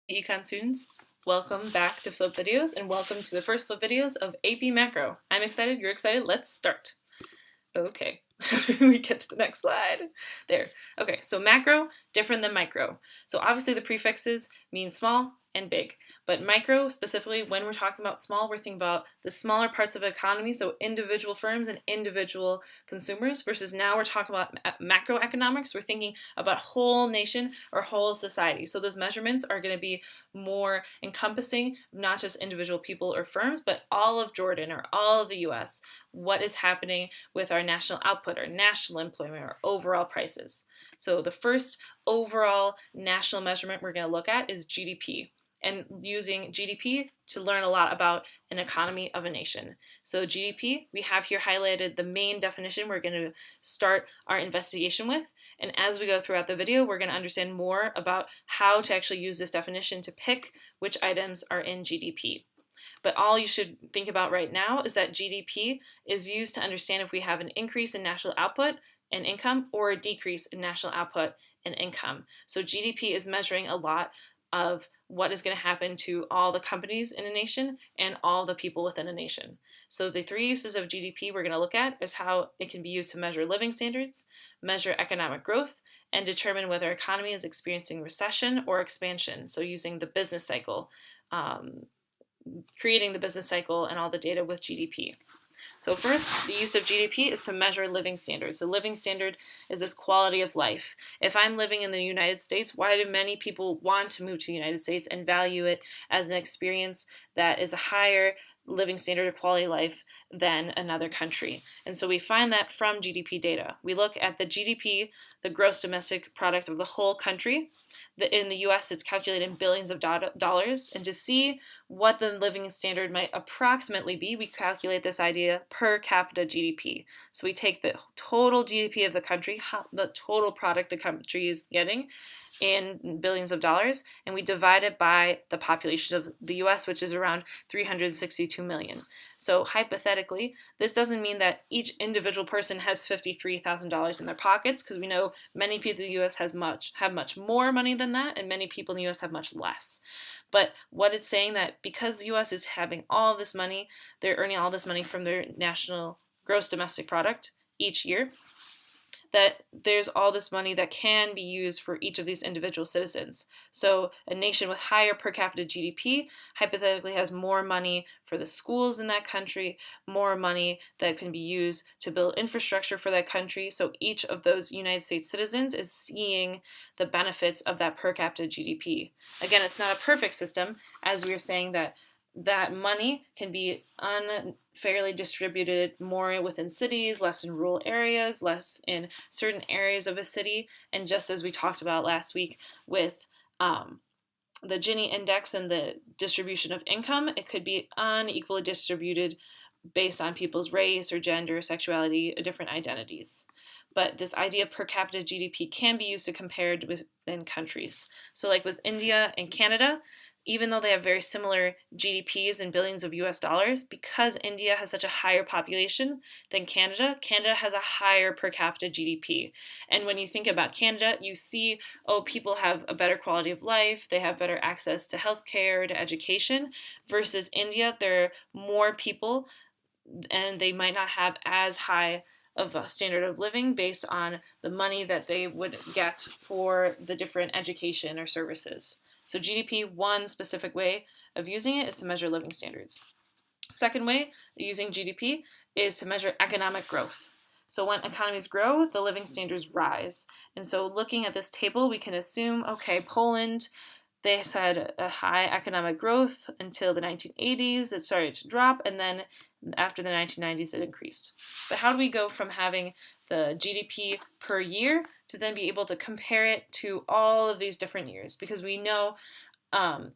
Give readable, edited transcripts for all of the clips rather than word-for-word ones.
Econ students, welcome back to Flip Videos and welcome to the first Flip Videos of AP Macro. I'm excited, you're excited, let's start. Okay, how do we get to the next slide? There. Okay, so macro, different than micro. So obviously the prefixes mean small and big, but micro, specifically when we're talking about small, we're thinking about the smaller parts of the economy, so individual firms and individual consumers, versus now we're talking about macroeconomics. We're thinking about whole nation or whole society. So those measurements are going to be more encompassing, not just individual people or firms, but all of Jordan or all of the US. What is happening with our national output, our national employment, our overall prices. So the first overall national measurement we're going to look at is GDP, and using GDP to learn a lot about an economy of a nation. So GDP, we have here highlighted the main definition we're going to start our investigation with, and as we go throughout the video, we're going to understand more about how to actually use this definition to pick which items are in GDP. But all you should think about right now is that GDP is used to understand if we have an increase in national output and income or a decrease in national output and income. So GDP is measuring a lot of what is going to happen to all the companies in a nation and all the people within a nation. So the three uses of GDP we're going to look at is how it can be used to measure living standards, measure economic growth, and determine whether an economy is experiencing recession or expansion. So using the business cycle, creating the business cycle and all the data with GDP. So first, the use of GDP is to measure living standards. So living standard is this quality of life. If I'm living in the United States, why do many people want to move to the United States and value it as an experience that is a higher living standard of quality of life than another country? And so we find that from GDP data. We look at the GDP, the gross domestic product of the whole country. In the US, it's calculated in billions of dollars. And to see what the living standard might approximately be, we calculate this idea per capita GDP. So we take the total GDP of the country, the total product the country is getting in billions of dollars, and we divide it by the population of the US, which is around 362 million. So hypothetically, this doesn't mean that each individual person has $53,000 in their pockets, because we know many people in the US have much more money than that, and many people in the US have much less. But what it's saying that because the US is having all this money, they're earning all this money from their national gross domestic product each year, that there's all this money that can be used for each of these individual citizens. So a nation with higher per capita GDP hypothetically has more money for the schools in that country, more money that can be used to build infrastructure for that country. So each of those United States citizens is seeing the benefits of that per capita GDP. Again, it's not a perfect system, as we were saying that money can be unfairly distributed more within cities, less in rural areas, less in certain areas of a city. And just as we talked about last week with the Gini index and the distribution of income, it could be unequally distributed based on people's race or gender, sexuality, or different identities. But this idea per capita GDP can be used to compare within countries. So like with India and Canada, even though they have very similar GDPs in billions of US dollars, because India has such a higher population than Canada, Canada has a higher per capita GDP. And when you think about Canada, you see, oh, people have a better quality of life, they have better access to healthcare, to education, versus India, there are more people and they might not have as high of a standard of living based on the money that they would get for the different education or services. So GDP, one specific way of using it is to measure living standards. Second way of using GDP is to measure economic growth. So when economies grow, the living standards rise. And so looking at this table, we can assume, okay, Poland, they had a high economic growth until the 1980s. It started to drop, and then after the 1990s, it increased. But how do we go from having the GDP per year to then be able to compare it to all of these different years? Because we know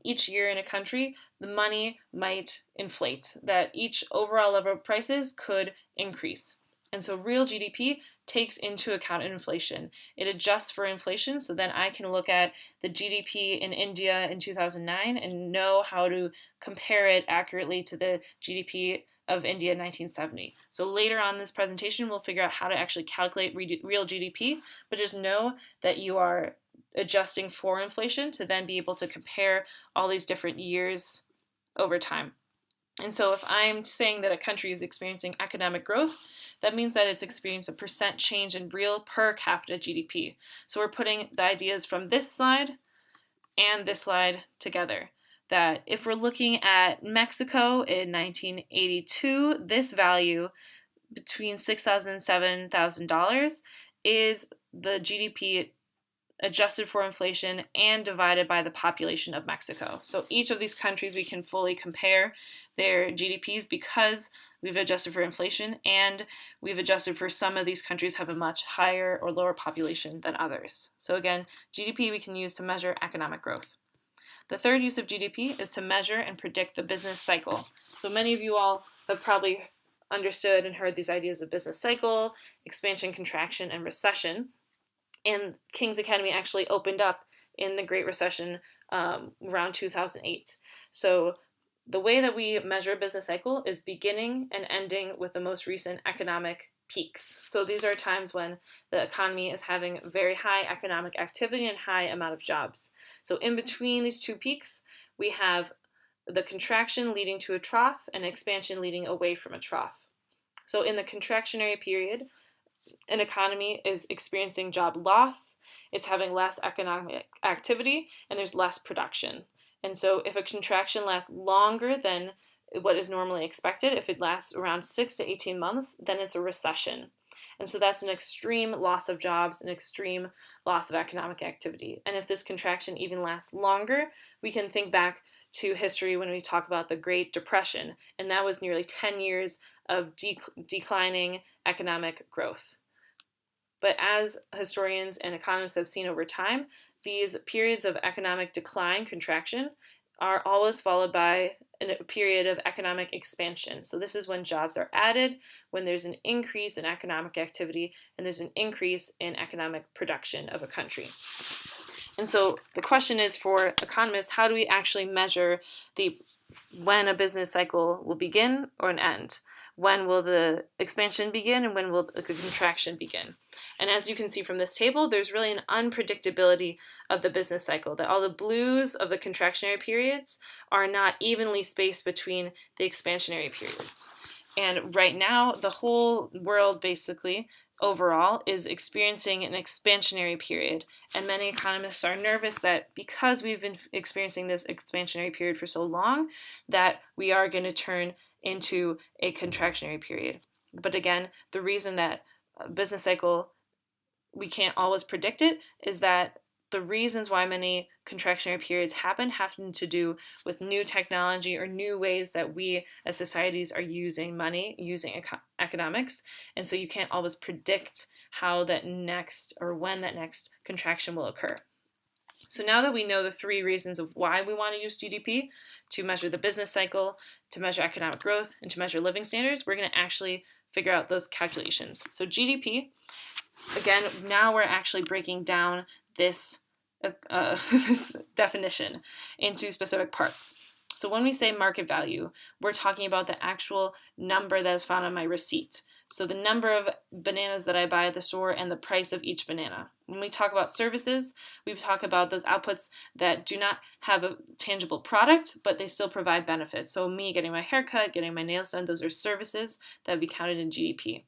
each year in a country, the money might inflate, that each overall level of prices could increase. And so real GDP takes into account inflation. It adjusts for inflation, so then I can look at the GDP in India in 2009 and know how to compare it accurately to the GDP of India in 1970. So later on in this presentation, we'll figure out how to actually calculate real GDP, but just know that you are adjusting for inflation to then be able to compare all these different years over time. And so if I'm saying that a country is experiencing economic growth, that means that it's experiencing a percent change in real per capita GDP. So we're putting the ideas from this slide and this slide together. That if we're looking at Mexico in 1982, this value between $6,000 and $7,000 is the GDP adjusted for inflation and divided by the population of Mexico. So each of these countries we can fully compare their GDPs because we've adjusted for inflation and we've adjusted for some of these countries have a much higher or lower population than others. So again, GDP we can use to measure economic growth. The third use of GDP is to measure and predict the business cycle. So many of you all have probably understood and heard these ideas of business cycle, expansion, contraction, and recession. And King's Academy actually opened up in the Great Recession around 2008. So the way that we measure a business cycle is beginning and ending with the most recent economic peaks. So these are times when the economy is having very high economic activity and high amount of jobs. So in between these two peaks, we have the contraction leading to a trough and expansion leading away from a trough. So in the contractionary period, an economy is experiencing job loss, it's having less economic activity, and there's less production. And so if a contraction lasts longer than what is normally expected, if it lasts around 6 to 18 months, then it's a recession. And so that's an extreme loss of jobs, an extreme loss of economic activity. And if this contraction even lasts longer, we can think back to history when we talk about the Great Depression, and that was nearly 10 years of declining economic growth. But as historians and economists have seen over time, these periods of economic decline, contraction, are always followed by a period of economic expansion. So this is when jobs are added, when there's an increase in economic activity, and there's an increase in economic production of a country. And so the question is for economists, how do we actually measure when a business cycle will begin or an end? When will the expansion begin and when will the contraction begin? And as you can see from this table, there's really an unpredictability of the business cycle, that all the blues of the contractionary periods are not evenly spaced between the expansionary periods. And right now, the whole world basically overall is experiencing an expansionary period. And many economists are nervous that because we've been experiencing this expansionary period for so long, that we are going to turn into a contractionary period. But again, the reason that business cycle, we can't always predict it, is that the reasons why many contractionary periods happen to do with new technology or new ways that we as societies are using money, using economics. And so you can't always predict how that next or when that next contraction will occur. So now that we know the three reasons of why we want to use GDP to measure the business cycle, to measure economic growth, and to measure living standards, we're going to actually figure out those calculations. So GDP, again, now we're actually breaking down this definition into specific parts. So when we say market value, we're talking about the actual number that is found on my receipt. So the number of bananas that I buy at the store and the price of each banana. When we talk about services, we talk about those outputs that do not have a tangible product, but they still provide benefits. So me getting my hair cut, getting my nails done, those are services that would be counted in GDP.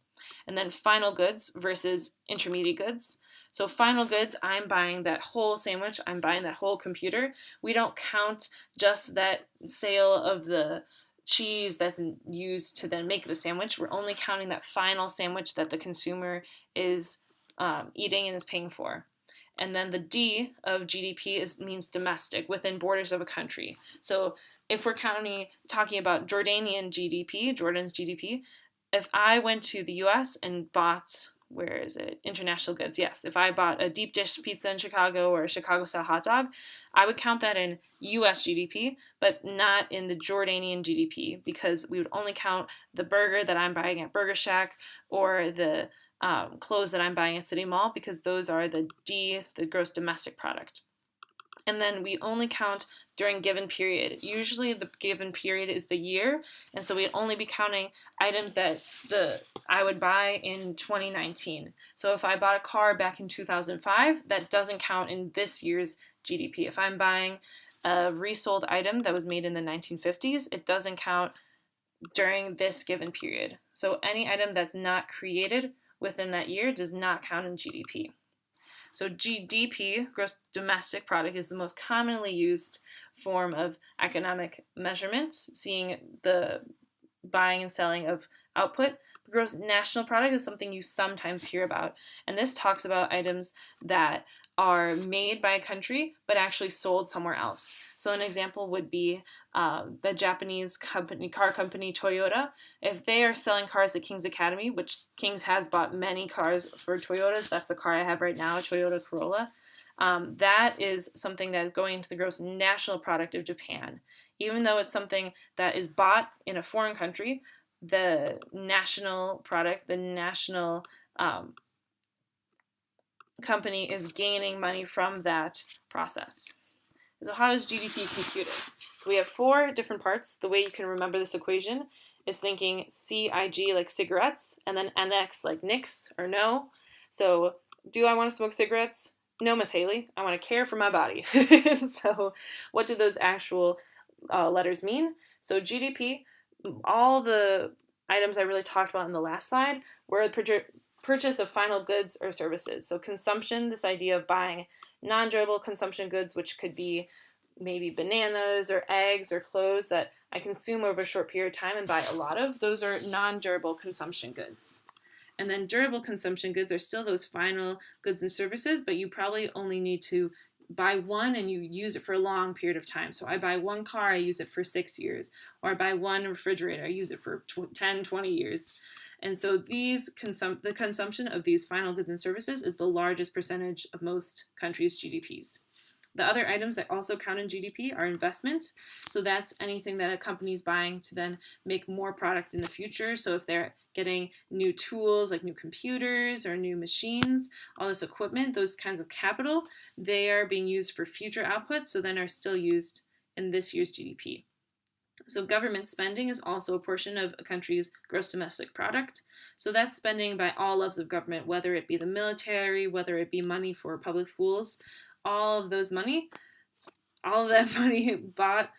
And then final goods versus intermediate goods. So final goods, I'm buying that whole sandwich, I'm buying that whole computer. We don't count just that sale of the cheese that's used to then make the sandwich. We're only counting that final sandwich that the consumer is eating and is paying for. And then the D of GDP means domestic, within borders of a country. So if we're talking about Jordanian GDP, Jordan's GDP, if I went to the US and bought, international goods, yes. If I bought a deep dish pizza in Chicago or a Chicago style hot dog, I would count that in US GDP, but not in the Jordanian GDP, because we would only count the burger that I'm buying at Burger Shack or the clothes that I'm buying at City Mall, because those are the gross domestic product. And then we only count during given period. Usually the given period is the year, and so we'd only be counting items that I would buy in 2019. So if I bought a car back in 2005, that doesn't count in this year's GDP. If I'm buying a resold item that was made in the 1950s, it doesn't count during this given period. So any item that's not created within that year does not count in GDP. So GDP, gross domestic product, is the most commonly used form of economic measurement, seeing the buying and selling of output. The gross national product is something you sometimes hear about, and this talks about items that are made by a country but actually sold somewhere else. So an example would be the Japanese car company Toyota. If they are selling cars at King's Academy, which King's has bought many cars for Toyotas, that's the car I have right now, a Toyota Corolla, that is something that is going into the gross national product of Japan. Even though it's something that is bought in a foreign country, the national product, the national company is gaining money from that process. So how does GDP compute it? So we have 4 different parts. The way you can remember this equation is thinking CIG like cigarettes, and then NX like Nix or no. So do I want to smoke cigarettes? No, Miss Haley. I want to care for my body. So what do those actual letters mean? So GDP, all the items I really talked about in the last slide were purchase of final goods or services. So consumption, this idea of buying non-durable consumption goods, which could be maybe bananas or eggs or clothes that I consume over a short period of time and buy a lot of, those are non-durable consumption goods. And then durable consumption goods are still those final goods and services, but you probably only need to buy one and you use it for a long period of time. So I buy one car, I use it for 6 years. Or I buy one refrigerator, I use it for 10, 20 years. And so the consumption of these final goods and services is the largest percentage of most countries' GDPs. The other items that also count in GDP are investment. So that's anything that a company is buying to then make more product in the future. So if they're getting new tools like new computers or new machines, all this equipment, those kinds of capital, they are being used for future output, so then are still used in this year's GDP. So government spending is also a portion of a country's gross domestic product. So that's spending by all levels of government, whether it be the military, whether it be money for public schools, all of that money bought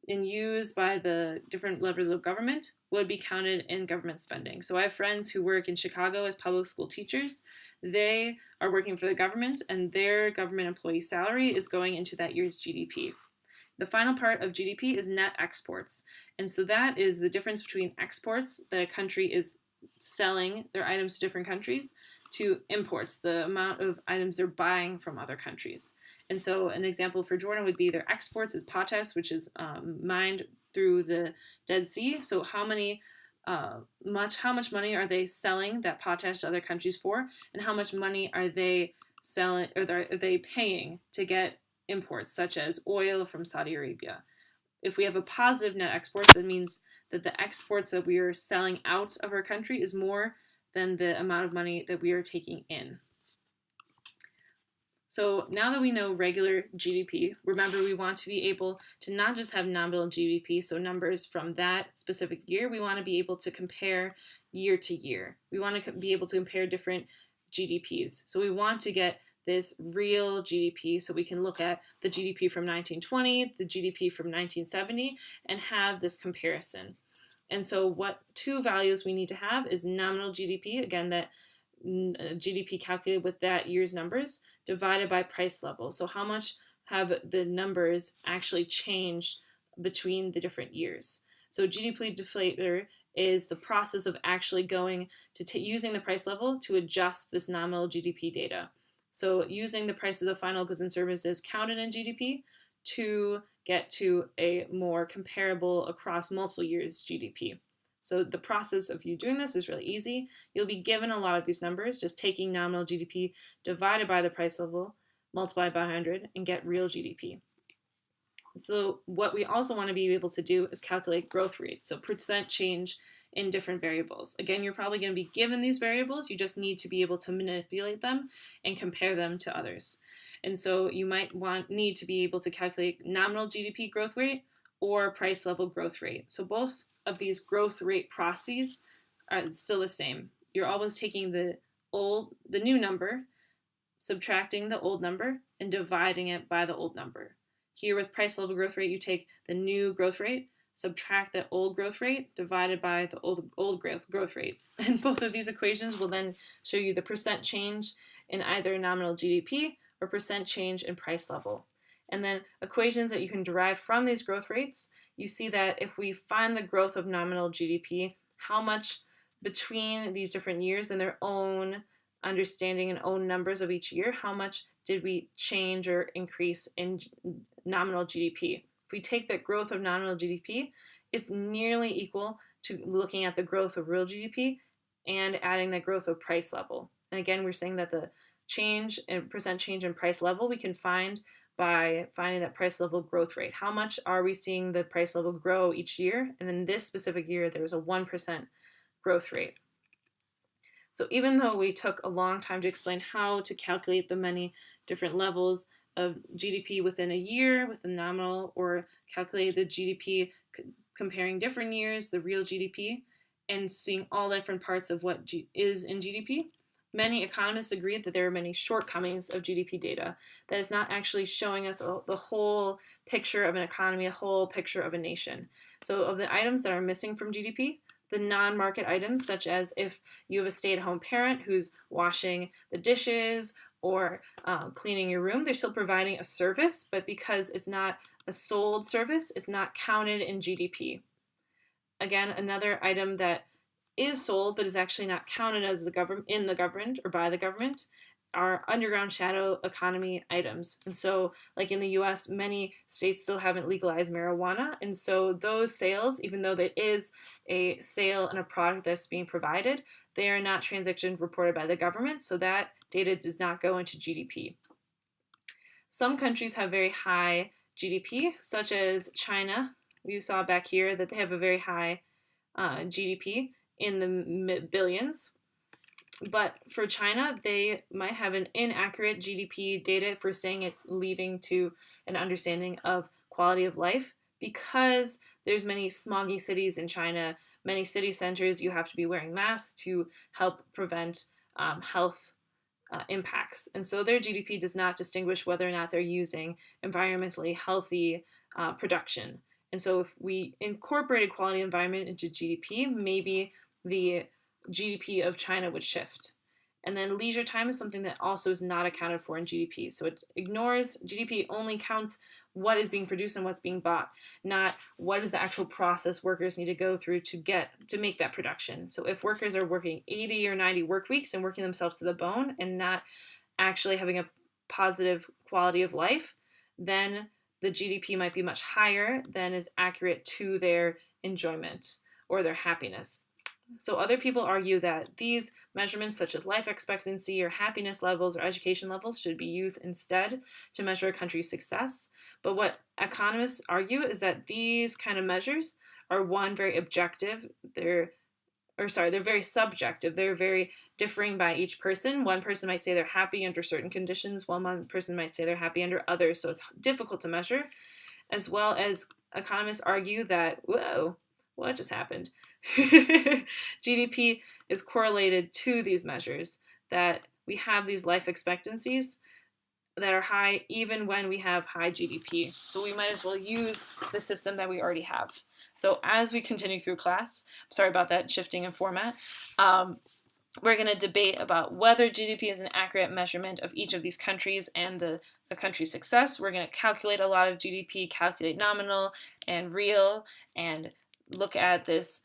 and used by the different levels of government would be counted in government spending. So I have friends who work in Chicago as public school teachers. They are working for the government, and their government employee salary is going into that year's GDP. The final part of GDP is net exports. And so that is the difference between exports, that a country is selling their items to different countries, to imports, the amount of items they're buying from other countries. And so an example for Jordan would be their exports is potash, which is mined through the Dead Sea. So how much money are they selling that potash to other countries for, and how much money are they selling, or are they paying to get imports such as oil from Saudi Arabia? If we have a positive net exports, that means that the exports that we are selling out of our country is more than the amount of money that we are taking in. So now that we know regular GDP, remember we want to be able to not just have nominal GDP, so numbers from that specific year, we want to be able to compare year to year. We want to be able to compare different GDPs. So we want to get this real GDP, so we can look at the GDP from 1920, the GDP from 1970, and have this comparison. And so what 2 values we need to have is nominal GDP, again, that GDP calculated with that year's numbers, divided by price level. So how much have the numbers actually changed between the different years? So GDP deflator is the process of actually going to using the price level to adjust this nominal GDP data. So using the prices of final goods and services counted in GDP to get to a more comparable across multiple years GDP. So the process of you doing this is really easy. You'll be given a lot of these numbers, just taking nominal GDP divided by the price level, multiplied by 100, and get real GDP. So what we also want to be able to do is calculate growth rates, so percent change in different variables. Again, you're probably going to be given these variables, you just need to be able to manipulate them and compare them to others. And so you might need to be able to calculate nominal GDP growth rate or price level growth rate. So both of these growth rate processes are still the same. You're always taking the new number, subtracting the old number, and dividing it by the old number. Here with price level growth rate, you take the new growth rate, subtract the old growth rate, divided by the old growth rate. And both of these equations will then show you the percent change in either nominal GDP or percent change in price level. And then equations that you can derive from these growth rates, you see that if we find the growth of nominal GDP, how much between these different years and their own understanding and own numbers of each year, how much did we change or increase in nominal GDP? If we take the growth of nominal GDP, it's nearly equal to looking at the growth of real GDP and adding the growth of price level. And again, we're saying that the change in percent change in price level we can find by finding that price level growth rate. How much are we seeing the price level grow each year? And in this specific year, there was a 1% growth rate. So even though we took a long time to explain how to calculate the many different levels of GDP within a year, with the nominal, or calculate the GDP comparing different years, the real GDP, and seeing all different parts of what is in GDP, many economists agree that there are many shortcomings of GDP data, that is not actually showing us the whole picture of an economy, a whole picture of a nation. So of the items that are missing from GDP, the non-market items, such as if you have a stay-at-home parent who's washing the dishes or cleaning your room, they're still providing a service, but because it's not a sold service, it's not counted in GDP. Again, another item that is sold but is actually not counted as in the government or by the government are underground shadow economy items. And so, like in the US, many states still haven't legalized marijuana. And so those sales, even though there is a sale and a product that's being provided, they are not transaction reported by the government. So that data does not go into GDP. Some countries have very high GDP, such as China. You saw back here that they have a very high GDP in the billions. But for China, they might have an inaccurate GDP data for saying it's leading to an understanding of quality of life, because there's many smoggy cities in China, many city centers, you have to be wearing masks to help prevent health impacts. And so their GDP does not distinguish whether or not they're using environmentally healthy production. And so if we incorporated quality environment into GDP, maybe the GDP of China would shift. And then leisure time is something that also is not accounted for in GDP. So it ignores, GDP only counts what is being produced and what's being bought, not what is the actual process workers need to go through to make that production. So if workers are working 80 or 90 work weeks and working themselves to the bone and not actually having a positive quality of life, then the GDP might be much higher than is accurate to their enjoyment or their happiness. So other people argue that these measurements, such as life expectancy or happiness levels or education levels, should be used instead to measure a country's success. But what economists argue is that these kind of measures are very objective. They're very subjective. They're very differing by each person. One person might say they're happy under certain conditions, while one person might say they're happy under others. So it's difficult to measure. As well as economists argue that, whoa, what just happened? GDP is correlated to these measures, that we have these life expectancies that are high even when we have high GDP. So we might as well use the system that we already have. So as we continue through class, sorry about that shifting in format, we're going to debate about whether GDP is an accurate measurement of each of these countries and a country's success. We're going to calculate a lot of GDP, calculate nominal and real, and look at this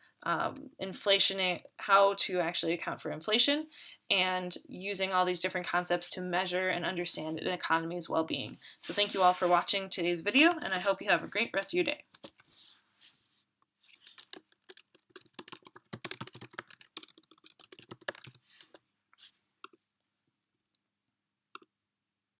inflation, how to actually account for inflation, and using all these different concepts to measure and understand an economy's well-being. So thank you all for watching today's video, and I hope you have a great rest of your day.